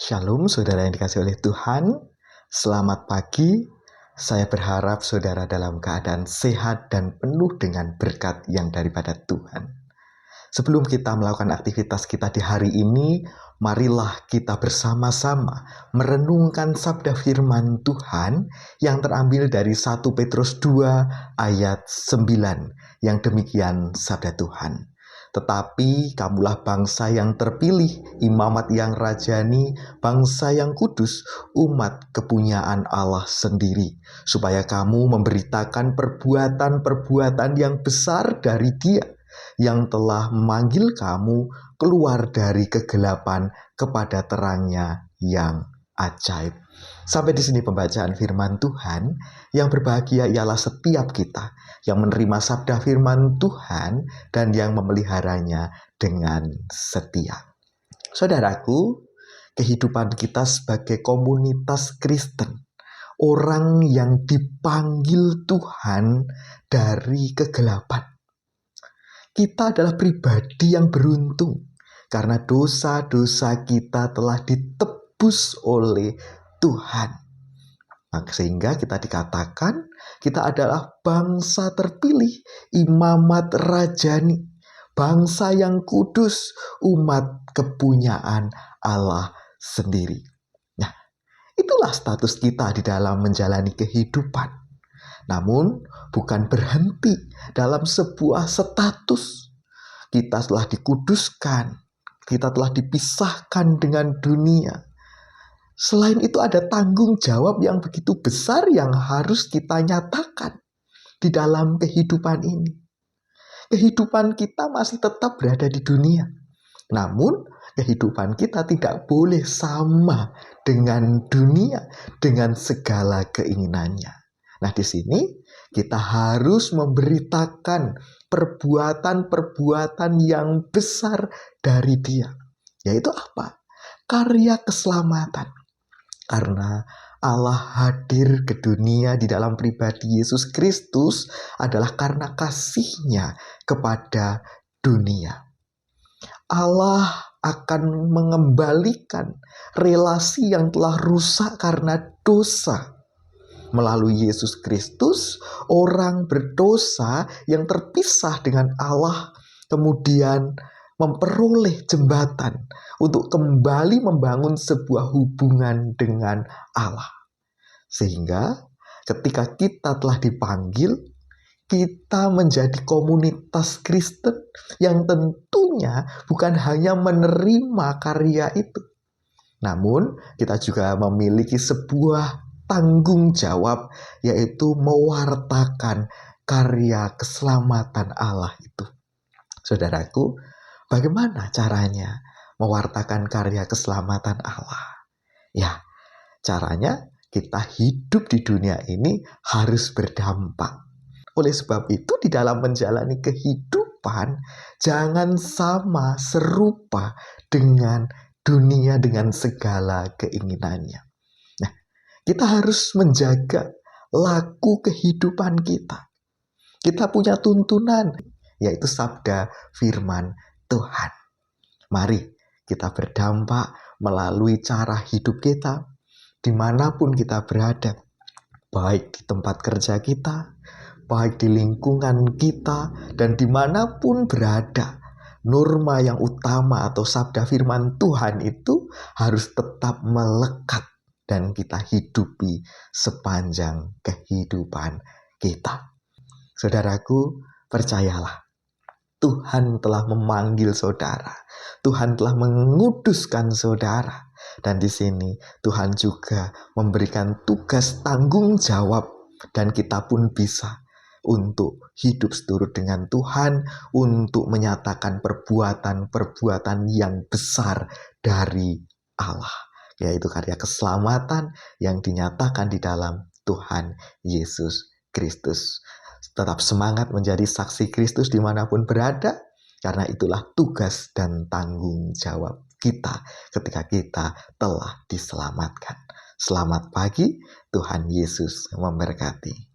Shalom saudara yang dikasihi oleh Tuhan. Selamat pagi. Saya berharap saudara dalam keadaan sehat dan penuh dengan berkat yang daripada Tuhan. Sebelum kita melakukan aktivitas kita di hari ini, marilah kita bersama-sama merenungkan sabda firman Tuhan yang terambil dari 1 Petrus 2 ayat 9 yang demikian sabda Tuhan. Tetapi kamulah bangsa yang terpilih, imamat yang rajani, bangsa yang kudus, umat kepunyaan Allah sendiri, supaya kamu memberitakan perbuatan-perbuatan yang besar dari Dia yang telah memanggil kamu keluar dari kegelapan kepada terangnya yang ajaib. Sampai di sini pembacaan firman Tuhan. Yang berbahagia ialah setiap kita yang menerima sabda firman Tuhan dan yang memeliharanya dengan setia. Saudaraku, kehidupan kita sebagai komunitas Kristen, orang yang dipanggil Tuhan dari kegelapan, kita adalah pribadi yang beruntung karena dosa-dosa kita telah ditebus oleh Tuhan. Sehingga kita dikatakan kita adalah bangsa terpilih, imamat rajani, bangsa yang kudus, umat kepunyaan Allah sendiri. Nah, itulah status kita di dalam menjalani kehidupan. Namun bukan berhenti dalam sebuah status. Kita telah dikuduskan, kita telah dipisahkan dengan dunia. Selain itu ada tanggung jawab yang begitu besar yang harus kita nyatakan di dalam kehidupan ini. Kehidupan kita masih tetap berada di dunia. Namun kehidupan kita tidak boleh sama dengan dunia, dengan segala keinginannya. Nah, di sini kita harus memberitakan perbuatan-perbuatan yang besar dari Dia. Yaitu apa? Karya keselamatan. Karena Allah hadir ke dunia di dalam pribadi Yesus Kristus adalah karena kasih-Nya kepada dunia. Allah akan mengembalikan relasi yang telah rusak karena dosa. Melalui Yesus Kristus, orang berdosa yang terpisah dengan Allah kemudian memperoleh jembatan untuk kembali membangun sebuah hubungan dengan Allah. Sehingga ketika kita telah dipanggil, kita menjadi komunitas Kristen yang tentunya bukan hanya menerima karya itu. Namun kita juga memiliki sebuah tanggung jawab, yaitu mewartakan karya keselamatan Allah itu. Saudaraku, bagaimana caranya mewartakan karya keselamatan Allah? Ya, caranya kita hidup di dunia ini harus berdampak. Oleh sebab itu, di dalam menjalani kehidupan, jangan sama serupa dengan dunia dengan segala keinginannya. Nah, kita harus menjaga laku kehidupan kita. Kita punya tuntunan, yaitu sabda firman Tuhan. Mari kita berdampak melalui cara hidup kita, dimanapun kita berada, baik di tempat kerja kita, baik di lingkungan kita, dan dimanapun berada. Norma yang utama atau sabda firman Tuhan itu harus tetap melekat dan kita hidupi sepanjang kehidupan kita. Saudaraku, percayalah, Tuhan telah memanggil saudara. Tuhan telah menguduskan saudara. Dan di sini Tuhan juga memberikan tugas tanggung jawab. Dan kita pun bisa untuk hidup seturut dengan Tuhan. Untuk menyatakan perbuatan-perbuatan yang besar dari Allah. Yaitu karya keselamatan yang dinyatakan di dalam Tuhan Yesus Kristus. Tetap semangat menjadi saksi Kristus dimanapun berada, karena itulah tugas dan tanggung jawab kita ketika kita telah diselamatkan. Selamat pagi, Tuhan Yesus memberkati.